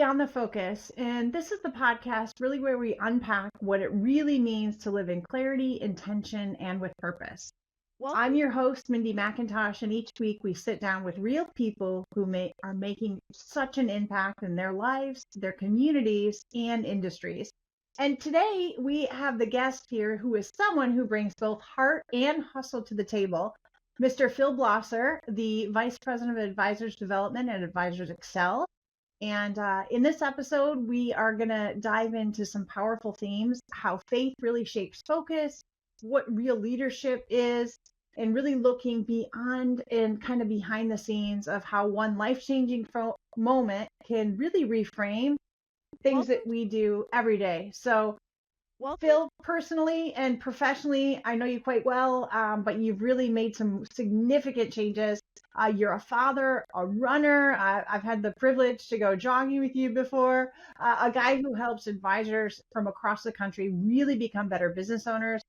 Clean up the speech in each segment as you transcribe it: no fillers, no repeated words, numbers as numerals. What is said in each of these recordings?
Beyond the Focus, and this is the podcast really where we unpack what it really means to live in clarity, intention, and with purpose. I'm your host, Mindy McIntosh, and each week we sit down with real people who are making such an impact in their lives, their communities, and industries. And today we have the guest here who is someone who brings both heart and hustle to the table, Mr. Phil Blosser, the Vice President of Advisors Development at Advisors Excel. And in this episode, we are going to dive into some powerful themes, how faith really shapes focus, what real leadership is, and really looking beyond and kind of behind the scenes of how one life-changing moment can really reframe things that we do every day. So Phil, personally and professionally, I know you quite well, but you've really made some significant changes. You're a father, a runner. I've had the privilege to go jogging with you before. A guy who helps advisors from across the country really become better business owners,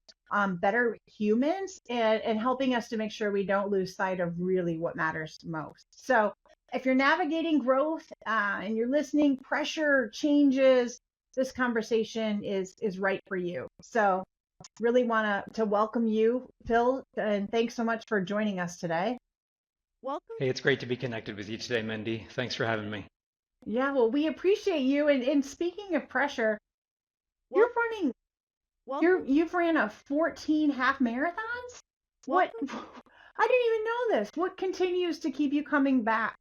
better humans, and helping us to make sure we don't lose sight of really what matters most. So if you're navigating growth and you're listening, pressure, changes, this conversation is right for you. So really want to welcome you, Phil, and thanks so much for joining us today. Welcome. Hey, it's great to be connected with you today, Mindy. Thanks for having me. Yeah, well, we appreciate you. And speaking of pressure, you've ran a 14 half marathons? What? I didn't even know this. What continues to keep you coming back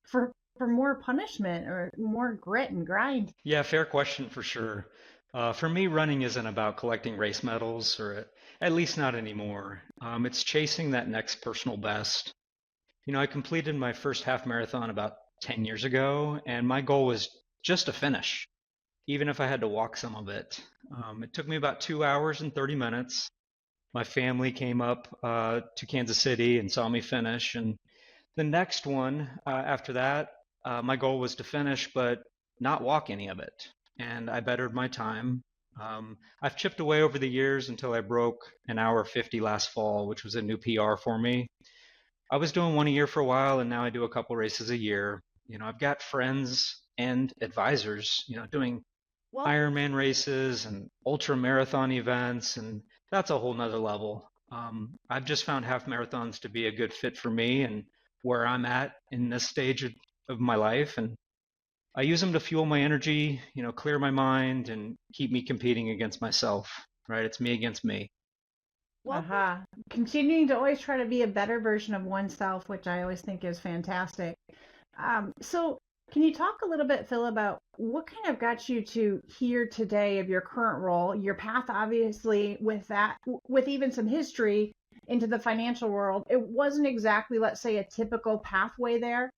for more punishment or more grit and grind? Yeah, fair question for sure. For me, running isn't about collecting race medals, or at least not anymore. It's chasing that next personal best. You know, I completed my first half marathon about 10 years ago, and my goal was just to finish, even if I had to walk some of it. It took me about 2 hours and 30 minutes. My family came up to Kansas City and saw me finish. And the next one after that, my goal was to finish, but not walk any of it. And I bettered my time. I've chipped away over the years until I broke an hour 50 last fall, which was a new PR for me. I was doing one a year for a while, and now I do a couple races a year. You know, I've got friends and advisors, you know, doing Ironman races and ultra marathon events, and that's a whole nother level. I've just found half marathons to be a good fit for me and where I'm at in this stage of my life. And I use them to fuel my energy, you know, clear my mind and keep me competing against myself, right? It's me against me. Continuing to always try to be a better version of oneself, which I always think is fantastic. So can you talk a little bit, Phil, about what kind of got you to here today of your current role, your path, obviously, with even some history into the financial world? It wasn't exactly, let's say, a typical pathway there,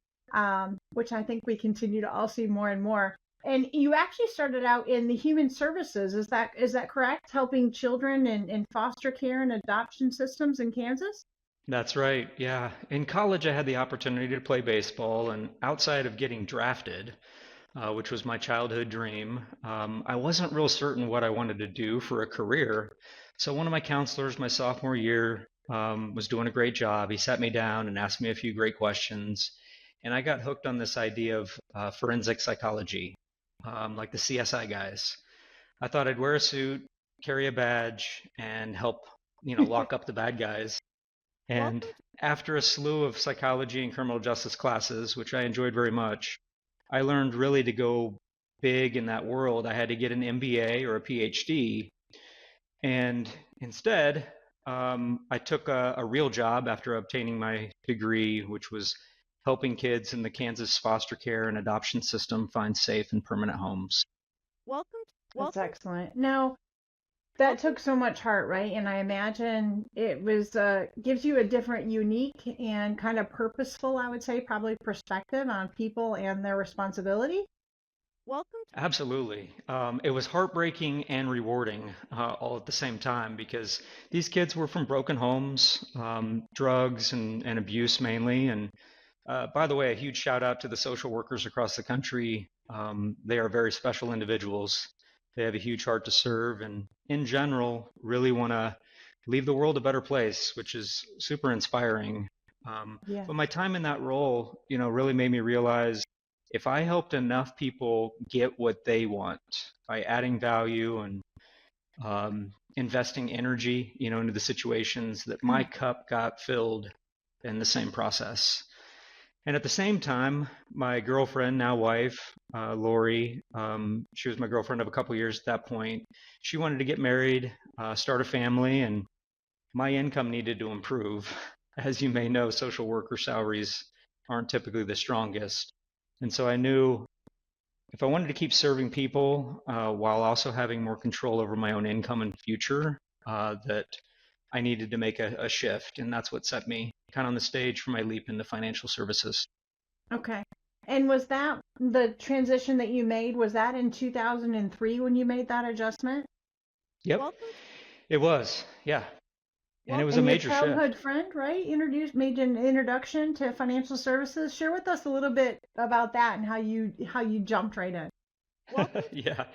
which I think we continue to all see more and more. And you actually started out in the human services. Is that correct? Helping children in foster care and adoption systems in Kansas? That's right. Yeah. In college, I had the opportunity to play baseball, and outside of getting drafted, which was my childhood dream, I wasn't real certain what I wanted to do for a career. So one of my counselors, my sophomore year, was doing a great job. He sat me down and asked me a few great questions, and I got hooked on this idea of forensic psychology, like the CSI guys. I thought I'd wear a suit, carry a badge, and help, you know, lock up the bad guys. And after a slew of psychology and criminal justice classes, which I enjoyed very much, I learned really to go big in that world. I had to get an MBA or a PhD. And instead, I took a real job after obtaining my degree, which was helping kids in the Kansas foster care and adoption system find safe and permanent homes. That's excellent. Now, that took so much heart, right? And I imagine it was gives you a different, unique, and kind of purposeful, I would say, probably perspective on people and their responsibility. Absolutely. It was heartbreaking and rewarding all at the same time because these kids were from broken homes, drugs and abuse mainly. And by the way, a huge shout out to the social workers across the country. They are very special individuals. They have a huge heart to serve and in general really want to leave the world a better place, which is super inspiring. But my time in that role, you know, really made me realize if I helped enough people get what they want by adding value and investing energy, into the situations, that my cup got filled in the same process. And at the same time, my girlfriend, now wife, Lori, she was my girlfriend of a couple years at that point. She wanted to get married, start a family, and my income needed to improve. As you may know, social worker salaries aren't typically the strongest. And so I knew if I wanted to keep serving people while also having more control over my own income and future, that I needed to make a shift. And that's what set me kind of on the stage for my leap into financial services. Okay. And was that the transition that you made? Was that in 2003 when you made that adjustment? Yep, it was. Yeah. And it was a And your major shift. childhood friend, right, made an introduction to financial services. Share with us a little bit about that and how you jumped right in. Yeah,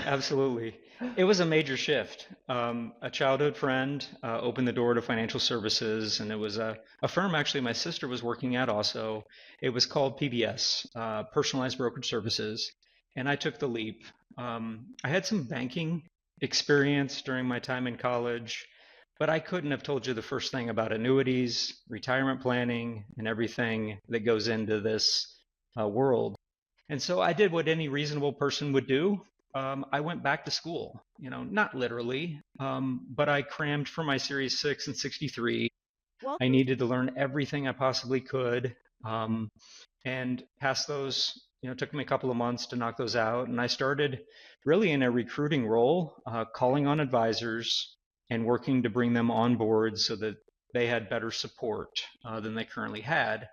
absolutely. It was a major shift. A childhood friend opened the door to financial services, and it was a firm actually my sister was working at also. It was called PBS, Personalized Brokerage Services, and I took the leap. I had some banking experience during my time in college, but I couldn't have told you the first thing about annuities, retirement planning, and everything that goes into this world. And so I did what any reasonable person would do. I went back to school, not literally, but I crammed for my Series 6 and 63. I needed to learn everything I possibly could, and pass those. Took me a couple of months to knock those out. And I started really in a recruiting role, calling on advisors and working to bring them on board so that they had better support than they currently had.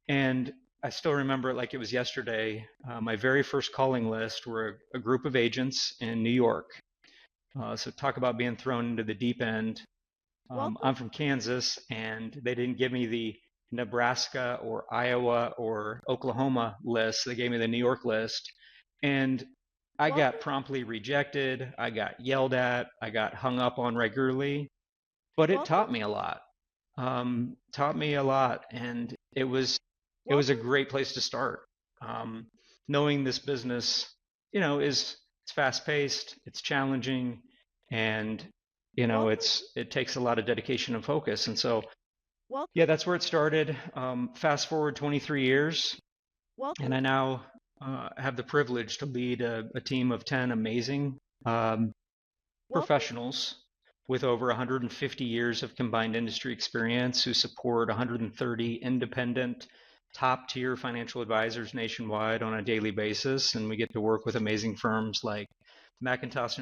And I still remember it like it was yesterday. My very first calling list were a group of agents in New York. So talk about being thrown into the deep end. I'm from Kansas, and they didn't give me the Nebraska or Iowa or Oklahoma list. They gave me the New York list. And I got promptly rejected. I got yelled at. I got hung up on regularly. But it taught me a lot. And it was a great place to start. Knowing this business, it's fast paced, it's challenging, and it takes a lot of dedication and focus. And so, yeah, that's where it started. Fast forward 23 years, and I now have the privilege to lead a team of 10 amazing professionals with over 150 years of combined industry experience who support 130 independent top tier financial advisors nationwide on a daily basis. And we get to work with amazing firms like McIntosh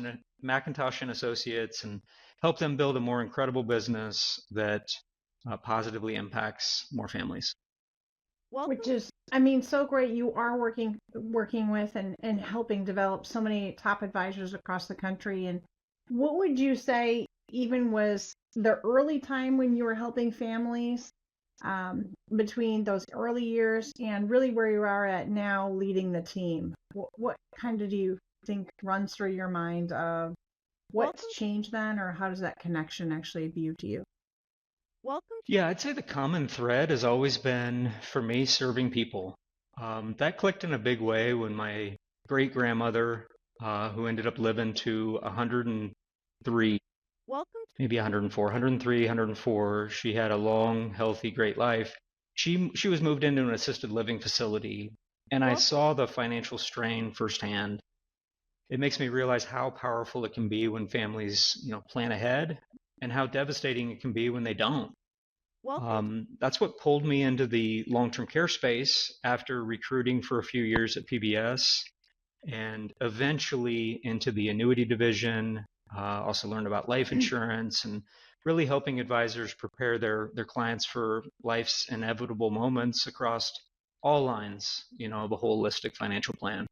and Associates and help them build a more incredible business that positively impacts more families. Which is, so great. You are working with and helping develop so many top advisors across the country. And what would you say even was the early time when you were helping families, between those early years and really where you are at now leading the team? What kind of do you think runs through your mind of what's changed then, or how does that connection actually view to you? Yeah, I'd say the common thread has always been, for me, serving people. That clicked in a big way when my great grandmother, who ended up living to 103, maybe 104, 103, 104. She had a long, healthy, great life. She was moved into an assisted living facility, and I saw the financial strain firsthand. It makes me realize how powerful it can be when families, plan ahead, and how devastating it can be when they don't. That's what pulled me into the long-term care space after recruiting for a few years at PBS, and eventually into the annuity division. Also learned about life insurance and really helping advisors prepare their clients for life's inevitable moments across all lines, of a holistic financial plan.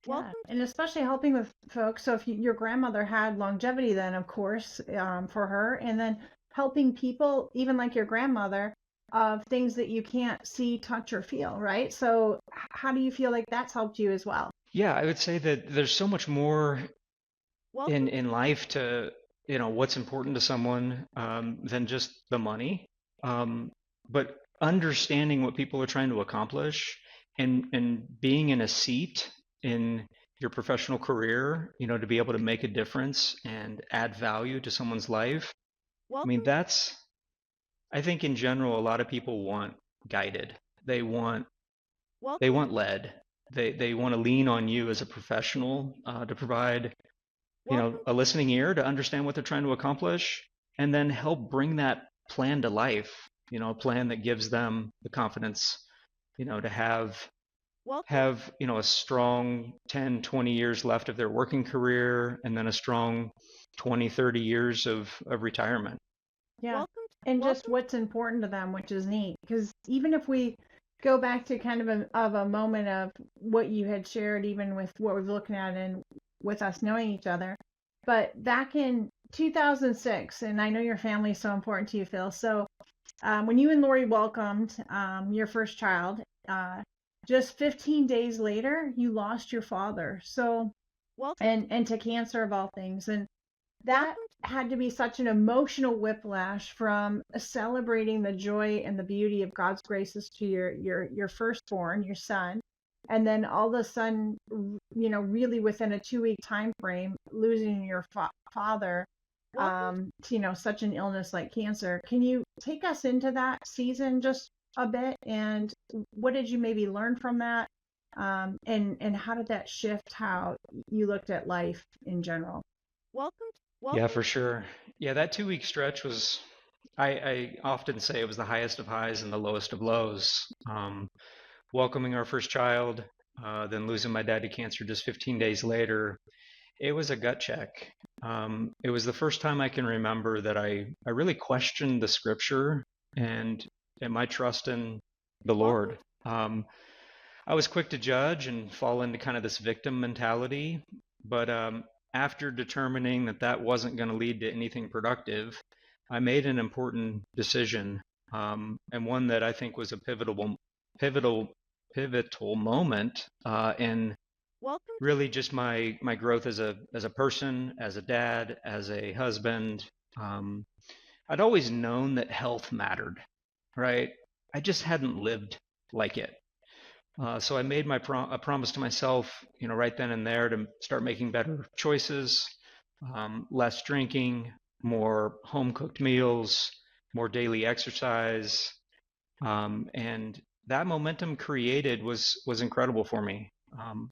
Yeah, and especially helping with folks. So if your grandmother had longevity, then of course, for her, and then helping people, even like your grandmother, of things that you can't see, touch, or feel, right? So how do you feel like that's helped you as well? Yeah, I would say that there's so much more in life to, what's important to someone than just the money. But understanding what people are trying to accomplish and being in a seat in your professional career, to be able to make a difference and add value to someone's life. I mean, I think in general, a lot of people want guided. They want led. They want to lean on you as a professional to provide, a listening ear to understand what they're trying to accomplish, and then help bring that plan to life. A plan that gives them the confidence, to have a strong 10, 20 years left of their working career, and then a strong 20, 30 years of retirement. Yeah. And just what's important to them, which is neat. Because even if we go back to kind of a moment of what you had shared, even with what we're looking at and with us knowing each other, but back in 2006, and I know your family is so important to you, Phil. So when you and Lori welcomed your first child, just 15 days later, you lost your father. So, and to cancer of all things. And that had to be such an emotional whiplash from celebrating the joy and the beauty of God's graces to your firstborn, your son, and then all of a sudden, really within a 2-week time frame, losing your father to such an illness like cancer. Can you take us into that season just a bit, and what did you maybe learn from that, and how did that shift how you looked at life in general? Yeah, for sure. Yeah, that 2-week stretch was, I often say it was the highest of highs and the lowest of lows. Welcoming our first child, then losing my dad to cancer just 15 days later, it was a gut check. It was the first time I can remember that I really questioned the scripture and my trust in the Lord. I was quick to judge and fall into kind of this victim mentality, but after determining that that wasn't going to lead to anything productive, I made an important decision, and one that I think was a pivotal moment in really just my growth as a person, as a dad, as a husband. I'd always known that health mattered, right? I just hadn't lived like it. So I made a promise to myself, right then and there, to start making better choices, less drinking, more home cooked meals, more daily exercise, and that momentum created was incredible for me.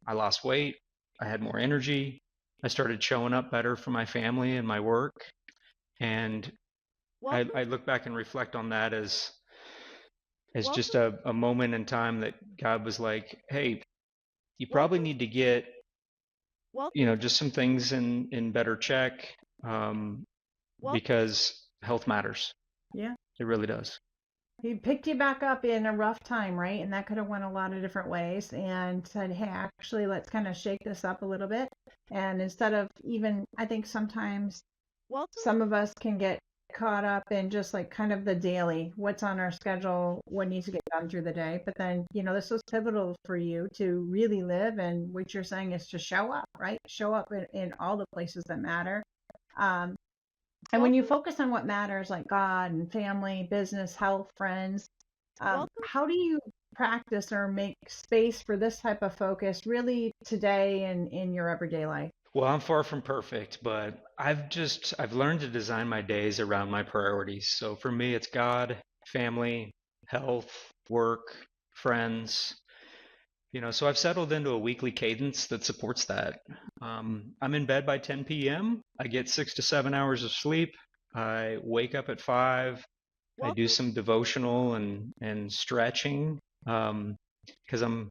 I lost weight, I had more energy, I started showing up better for my family and my work, and I look back and reflect on that as just a moment in time that God was like, hey, you probably need to get, just some things in better check, because health matters. Yeah. It really does. He picked you back up in a rough time, right? And that could have went a lot of different ways, and said, hey, actually, let's kind of shake this up a little bit. And instead of even, I think sometimes some of us can get caught up in just like kind of the daily, what's on our schedule, what needs to get done through the day. But then, this was pivotal for you to really live. And what you're saying is to show up, right? Show up in all the places that matter. And when you focus on what matters, like God and family, business, health, friends, how do you practice or make space for this type of focus really today and in your everyday life? Well, I'm far from perfect, but I've learned to design my days around my priorities. So for me, it's God, family, health, work, friends. So I've settled into a weekly cadence that supports that. I'm in bed by 10 p.m. I get 6 to 7 hours of sleep. I wake up at 5. I do some devotional and stretching, because I'm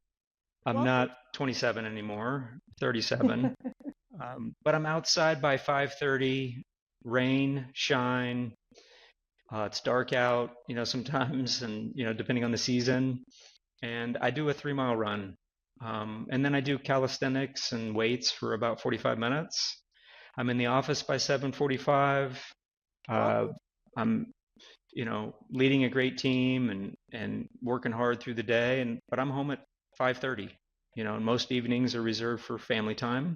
not 27 anymore, 37. But I'm outside by 5:30, rain, shine. It's dark out, sometimes, and depending on the season. And I do a 3-mile run, and then I do calisthenics and weights for about 45 minutes. I'm in the office by 7:45. I'm leading a great team and working hard through the day, but I'm home at 5:30. And most evenings are reserved for family time.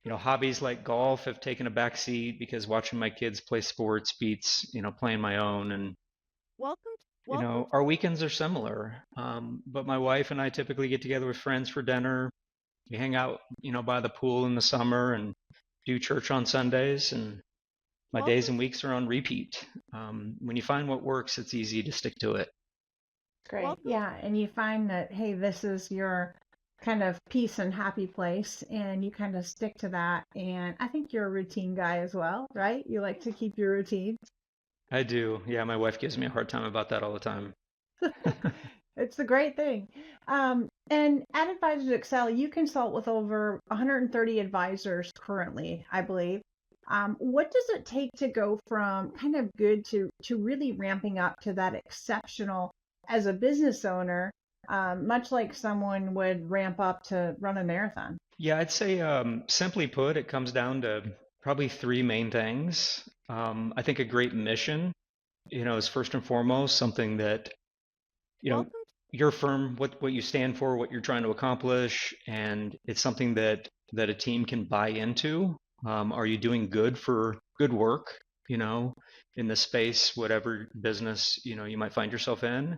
Hobbies like golf have taken a back seat because watching my kids play sports beats, playing my own. And Our weekends are similar, but my wife and I typically get together with friends for dinner. We hang out, by the pool in the summer and do church on Sundays, and my days and weeks are on repeat. When you find what works, it's easy to stick to it. Great. Yeah. And you find that, hey, this is your kind of peace and happy place, and you kind of stick to that. And I think you're a routine guy as well, right? You like to keep your routine. I do. Yeah, my wife gives me a hard time about that all the time. It's a great thing. And at Advisors Excel, you consult with over 130 advisors currently, I believe. What does it take to go from kind of good to really ramping up to that exceptional as a business owner, much like someone would ramp up to run a marathon? Yeah, I'd say, simply put, it comes down to probably three main things. I think a great mission, is first and foremost something that, you know, your firm, what you stand for, what you're trying to accomplish, and it's something that a team can buy into. Are you doing good work, in the space, whatever business, you might find yourself in?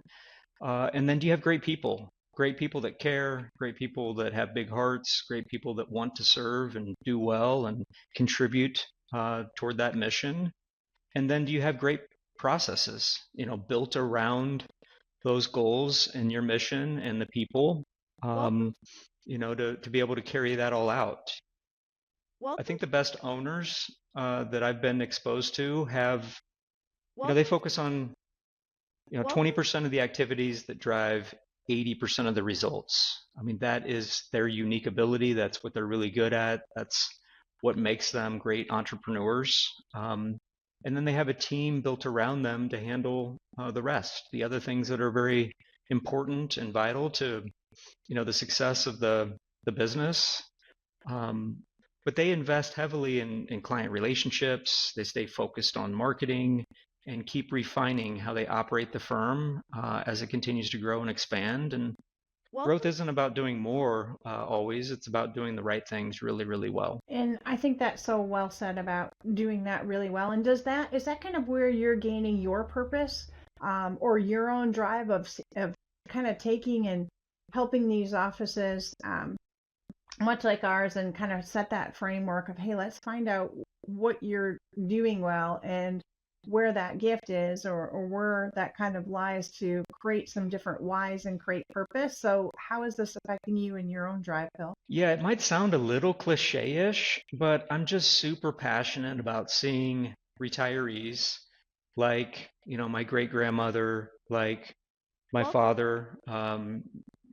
And then do you have great people? Great people that care, great people that have big hearts, great people that want to serve and do well and contribute toward that mission. And then do you have great processes, built around those goals and your mission and the people, to be able to carry that all out. I think the best owners that I've been exposed to have, they focus on 20% of the activities that drive 80% of the results. I mean, that is their unique ability. That's what they're really good at. That's what makes them great entrepreneurs. And then they have a team built around them to handle the rest, the other things that are very important and vital to, the success of the business. But they invest heavily in client relationships. They stay focused on marketing and keep refining how they operate the firm as it continues to grow and expand. And growth isn't about doing more always. It's about doing the right things really, really well. And I think that's so well said about doing that really well. And is that kind of where you're gaining your purpose, or your own drive of kind of taking and helping these offices, much like ours, and kind of set that framework of, hey, let's find out what you're doing well and where that gift is, or where that kind of lies, to create some different whys and create purpose. So how is this affecting you in your own drive, Phil? Yeah, it might sound a little cliche-ish, but I'm just super passionate about seeing retirees like, my great grandmother, like my father,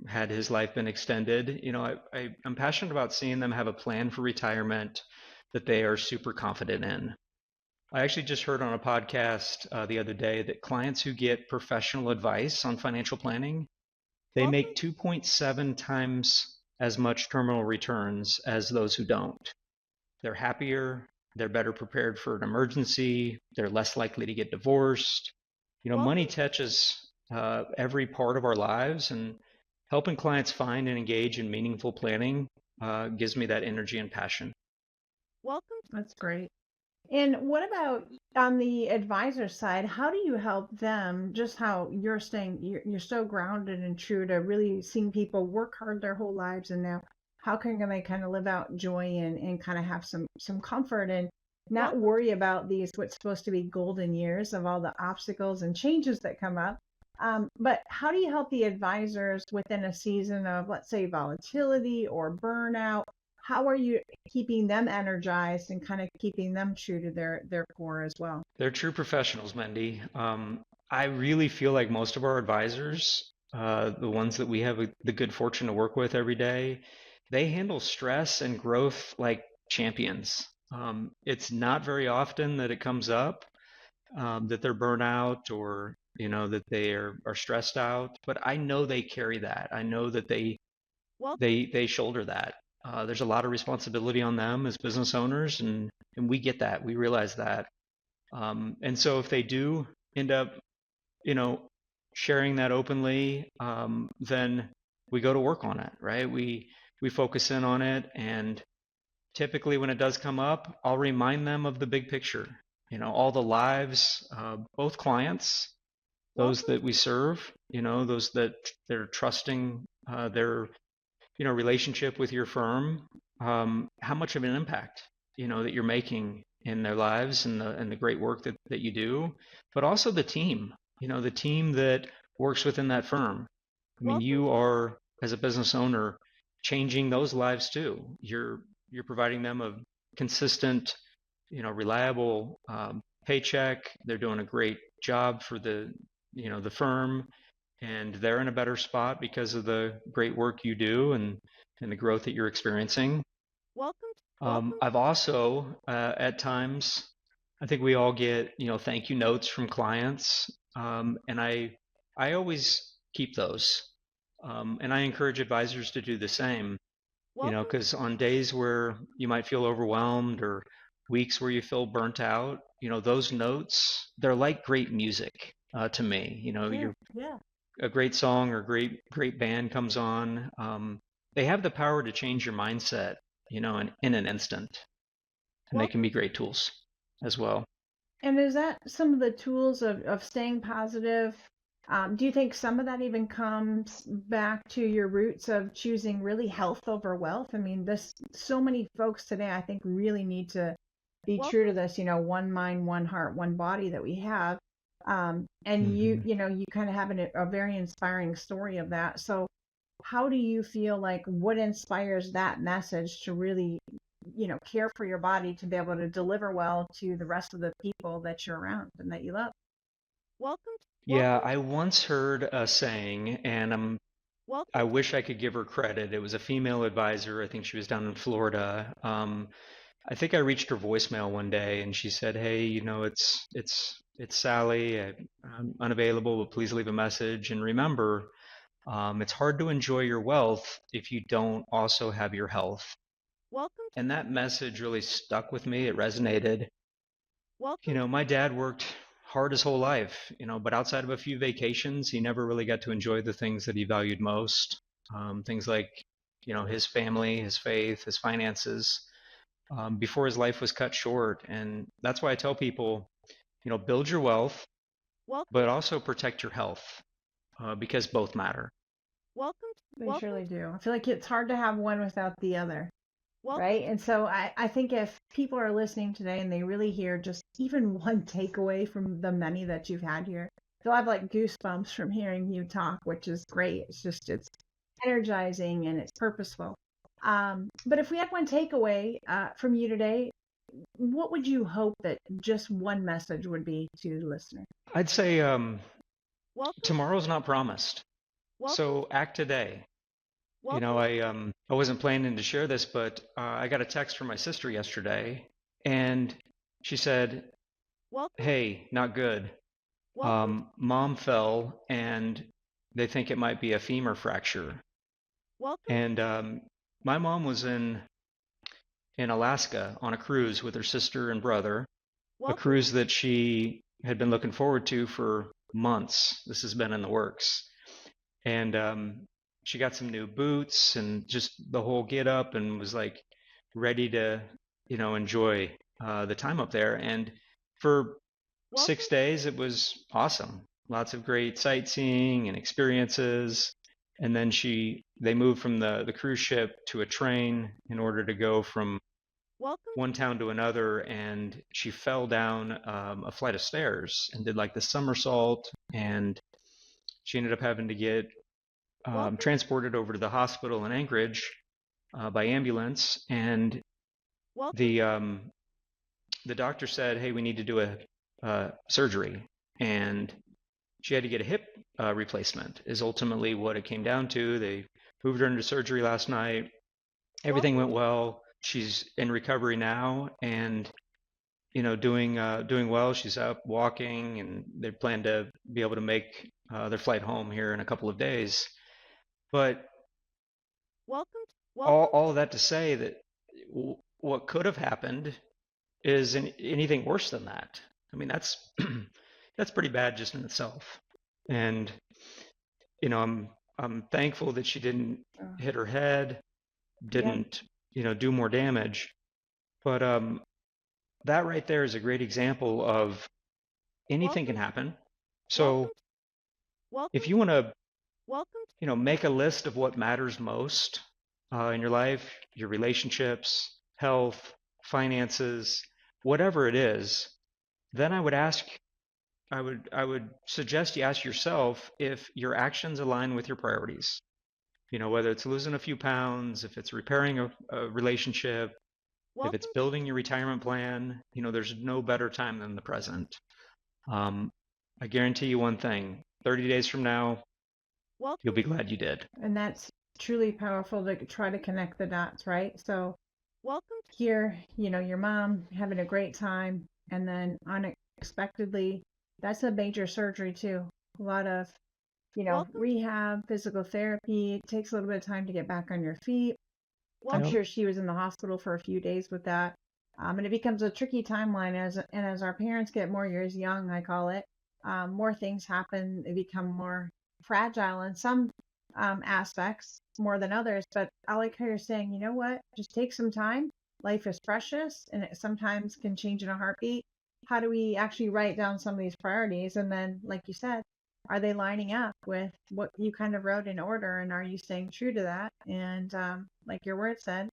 had his life been extended. I'm passionate about seeing them have a plan for retirement that they are super confident in. I actually just heard on a podcast the other day that clients who get professional advice on financial planning, they make 2.7 times as much terminal returns as those who don't. They're happier, they're better prepared for an emergency, they're less likely to get divorced. Money touches every part of our lives, and helping clients find and engage in meaningful planning gives me that energy and passion. That's great. And what about on the advisor side? How do you help them? Just how you're so grounded and true to really seeing people work hard their whole lives, and now how can they kind of live out joy and kind of have some comfort and not worry about these what's supposed to be golden years of all the obstacles and changes that come up. But how do you help the advisors within a season of, let's say, volatility or burnout? How are you keeping them energized and kind of keeping them true to their core as well? They're true professionals, Mindy. I really feel like most of our advisors, the ones that we have the good fortune to work with every day, they handle stress and growth like champions. It's not very often that it comes up that they're burnt out, or that they are stressed out, but I know they carry that. I know that they shoulder that. There's a lot of responsibility on them as business owners, and we get that. We realize that. And so if they do end up, you know, sharing that openly, then we go to work on it, right? We focus in on it, and typically when it does come up, I'll remind them of the big picture. All the lives, both clients those that we serve, those that they're trusting their, relationship with your firm, how much of an impact, that you're making in their lives and the great work that you do, but also the team, the team that works within that firm. I mean, you are, as a business owner, changing those lives too. You're providing them a consistent, reliable paycheck. They're doing a great job for the firm, and they're in a better spot because of the great work you do and the growth that you're experiencing. I've also, at times, I think we all get, thank you notes from clients, and I always keep those, and I encourage advisors to do the same. Because on days where you might feel overwhelmed or weeks where you feel burnt out, those notes, they're like great music to me. Yeah. A great song or great band comes on. They have the power to change your mindset, in an instant, and they can be great tools as well. And is that some of the tools of staying positive? Do you think some of that even comes back to your roots of choosing really health over wealth? I mean, this so many folks today, I think, really need to be true to this, one mind, one heart, one body that we have. And Mm-hmm. you kind of have a very inspiring story of that. So how do you feel like what inspires that message to really, care for your body to be able to deliver well to the rest of the people that you're around and that you love? Yeah, I once heard a saying, and I wish I could give her credit. It was a female advisor. I think she was down in Florida. I think I reached her voicemail one day, and she said, "Hey, it's Sally. I'm unavailable, but please leave a message. And remember, it's hard to enjoy your wealth if you don't also have your health." And that message really stuck with me. It resonated. My dad worked hard his whole life, but outside of a few vacations, he never really got to enjoy the things that he valued most. Things like, his family, his faith, his finances, before his life was cut short. And that's why I tell people, build your wealth, but also protect your health, because both matter. They surely do. I feel like it's hard to have one without the other, right? And so I think if people are listening today and they really hear just even one takeaway from the many that you've had here, they'll have like goosebumps from hearing you talk, which is great. It's energizing and it's purposeful. But if we had one takeaway from you today, what would you hope that just one message would be to the listener? I'd say tomorrow's not promised. So act today. I wasn't planning to share this, but I got a text from my sister yesterday, and she said, "Hey, not good. Mom fell, and they think it might be a femur fracture." And my mom was in Alaska on a cruise with her sister and brother, a cruise that she had been looking forward to for months. This has been in the works. And she got some new boots and just the whole get up and was like ready to, enjoy the time up there. And for 6 days, it was awesome. Lots of great sightseeing and experiences. And then they moved from the cruise ship to a train in order to go from one town to another. And she fell down a flight of stairs and did like the somersault. And she ended up having to get transported over to the hospital in Anchorage by ambulance, and the doctor said, "Hey, we need to do a surgery," and she had to get a hip replacement. Is ultimately what it came down to. They moved her into surgery last night. Everything went well. She's in recovery now, and doing well. She's up walking, and they plan to be able to make their flight home here in a couple of days. But all of that to say that what could have happened is anything worse than that. I mean, that's that's pretty bad just in itself. And I'm thankful that she didn't hit her head, didn't do more damage. But that right there is a great example of anything can happen. So If you want to, make a list of what matters most in your life, your relationships, health, finances, whatever it is, then I would suggest you ask yourself if your actions align with your priorities. Whether it's losing a few pounds, if it's repairing a relationship, if it's building your retirement plan, there's no better time than the present. I guarantee you one thing, 30 days from now, you'll be glad you did. And that's truly powerful to try to connect the dots, right? So here, your mom having a great time, and then unexpectedly, that's a major surgery too. A lot of, rehab, physical therapy. It takes a little bit of time to get back on your feet. I'm sure she was in the hospital for a few days with that. And it becomes a tricky timeline as our parents get more years young, I call it, more things happen. They become more fragile in some aspects more than others. But I like how you're saying, you know what, just take some time. Life is precious and it sometimes can change in a heartbeat. How do we actually write down some of these priorities? And then, like you said, are they lining up with what you kind of wrote in order? And are you staying true to that? And like your word said,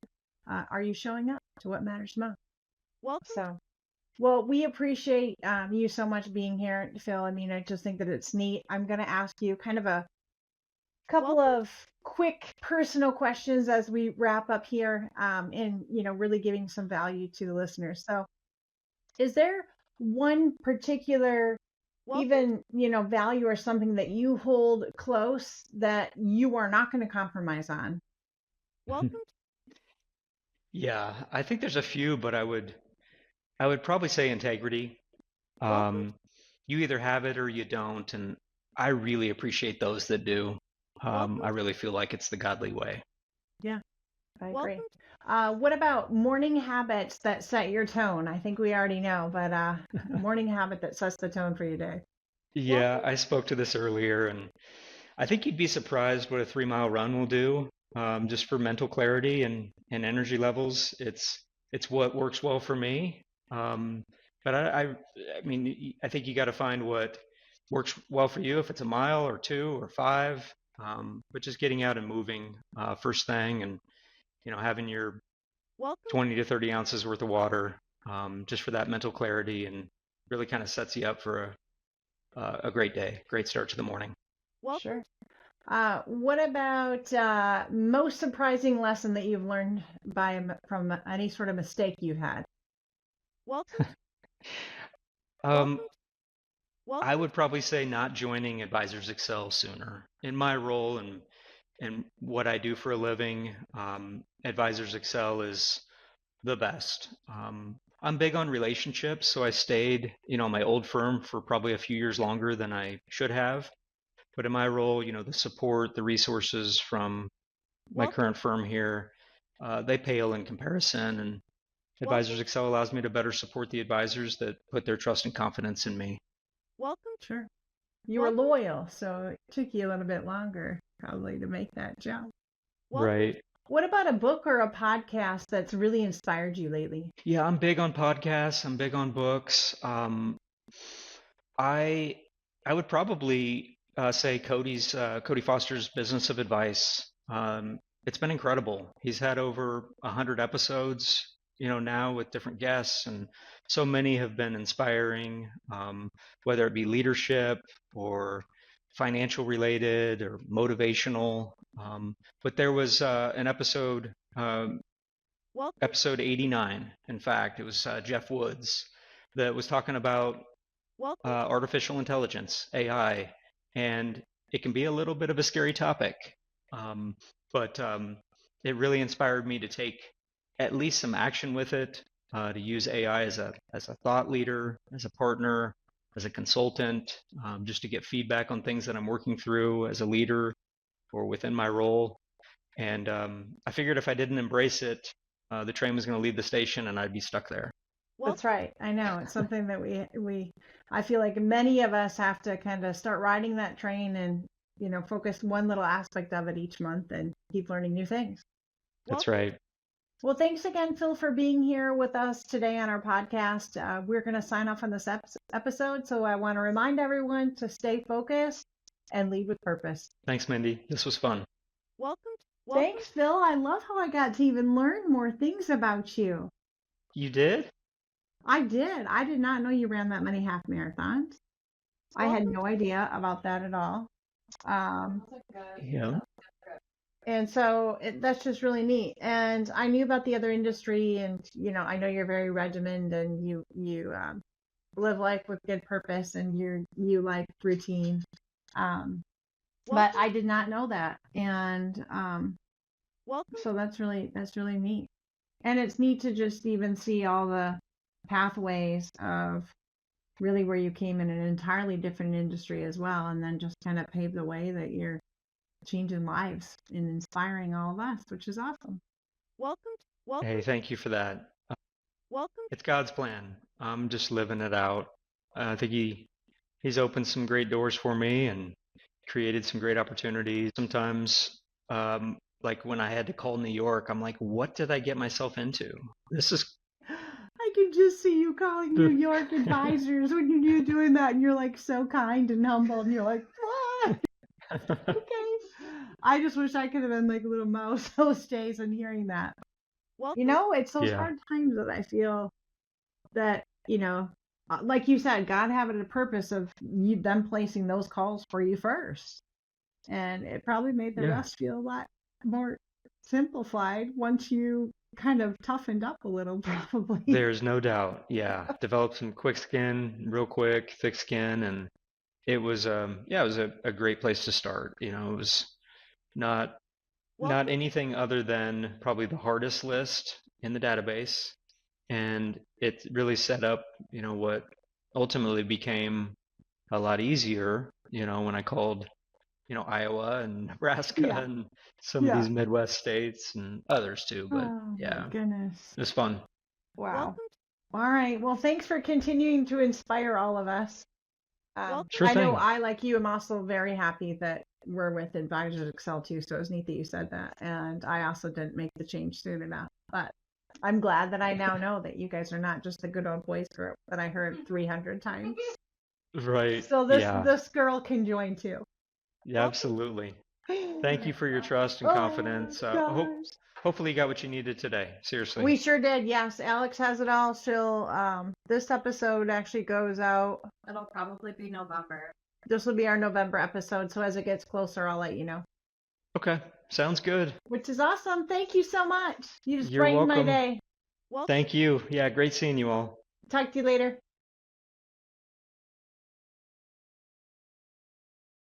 are you showing up to what matters most? So, well, we appreciate you so much being here, Phil. I mean, I just think that it's neat. I'm going to ask you kind of a couple of quick personal questions as we wrap up here, and really giving some value to the listeners. So, is there one particular even value or something that you hold close that you are not going to compromise on? Yeah, I think there's a few, but I would probably say integrity. You either have it or you don't, and I really appreciate those that do. I really feel like it's the godly way. Yeah, I agree. What about morning habits that set your tone? I think we already know, but morning habit that sets the tone for your day. Yeah, I spoke to this earlier, and I think you'd be surprised what a 3-mile run will do, just for mental clarity and energy levels. It's what works well for me. But I mean, I think you got to find what works well for you. If it's a mile or 2 or 5, but just getting out and moving first thing, and having your 20 to 30 ounces worth of water, just for that mental clarity, and really kind of sets you up for a great day, great start to the morning. Sure. What about most surprising lesson that you've learned from any sort of mistake you've had? I would probably say not joining Advisors Excel sooner. In my role and what I do for a living, Advisors Excel is the best. I'm big on relationships, so I stayed, my old firm for probably a few years longer than I should have. But in my role, the support, the resources from my current firm here, they pale in comparison. And Advisors Excel allows me to better support the advisors that put their trust and confidence in me. Sure. You were loyal, so it took you a little bit longer probably to make that jump. Right. What about a book or a podcast that's really inspired you lately? Yeah, I'm big on podcasts. I'm big on books. I would probably say Cody Foster's Business of Advice. It's been incredible. He's had over 100 episodes, now with different guests, and so many have been inspiring, whether it be leadership or financial related or motivational. But there was an episode 89, in fact, it was Jeff Woods, that was talking about artificial intelligence, AI, and it can be a little bit of a scary topic. But it really inspired me to take at least some action with it, to use AI as a thought leader, as a partner, as a consultant, just to get feedback on things that I'm working through as a leader or within my role. And I figured if I didn't embrace it, the train was going to leave the station and I'd be stuck there. That's right. I know. It's something that I feel like many of us have to kind of start riding that train and, focus one little aspect of it each month and keep learning new things. That's right. Well, thanks again, Phil, for being here with us today on our podcast. We're going to sign off on this episode. So I want to remind everyone to stay focused, and lead with purpose. Thanks, Mindy. This was fun. Thanks, Phil. I love how I got to even learn more things about you. You did? I did. I did not know you ran that many half marathons. I had no idea about that at all. Yeah. And so that's just really neat. And I knew about the other industry, and I know you're very regimented, and you live life with good purpose, and you like routine. But I did not know that, and so that's really neat. And it's neat to just even see all the pathways of really where you came in an entirely different industry as well, and then just kind of pave the way that you're changing lives and inspiring all of us, which is awesome. Hey, thank you for that. It's God's plan. I'm just living it out. I think He's opened some great doors for me and created some great opportunities. Sometimes, like when I had to call New York, I'm like, what did I get myself into? This is. I can just see you calling New York advisors when you're doing that, and you're like so kind and humble, and you're like, what? Okay. I just wish I could have been like a little mouse those days and hearing that. It's those hard times that I feel that, like you said, God having a purpose of them placing those calls for you first. And it probably made the rest feel a lot more simplified once you kind of toughened up a little, probably. There's no doubt. Yeah. Developed some quick skin, real quick, thick skin. And it was, it was a great place to start. It was not anything other than probably the hardest list in the database. And it really set up, what ultimately became a lot easier, when I called, Iowa and Nebraska and some of these Midwest states and others too. But my goodness. It was fun. Wow. All right. Well, thanks for continuing to inspire all of us. Sure thing. I know I, like you, am also very happy that we're with Advisors Excel too. So it was neat that you said that. And I also didn't make the change soon enough. But I'm glad that I now know that you guys are not just the good old boys group that I heard 300 times. Right. So this girl can join too. Yeah, absolutely. Thank you for your trust and confidence. Hopefully you got what you needed today. Seriously. We sure did. Yes. Alex has it all. This episode actually goes out. It'll probably be November. This will be our November episode. So as it gets closer, I'll let you know. Okay. Sounds good. Which is awesome. Thank you so much. You just You're brightened welcome. my day. Thank you. Yeah, great seeing you all. Talk to you later.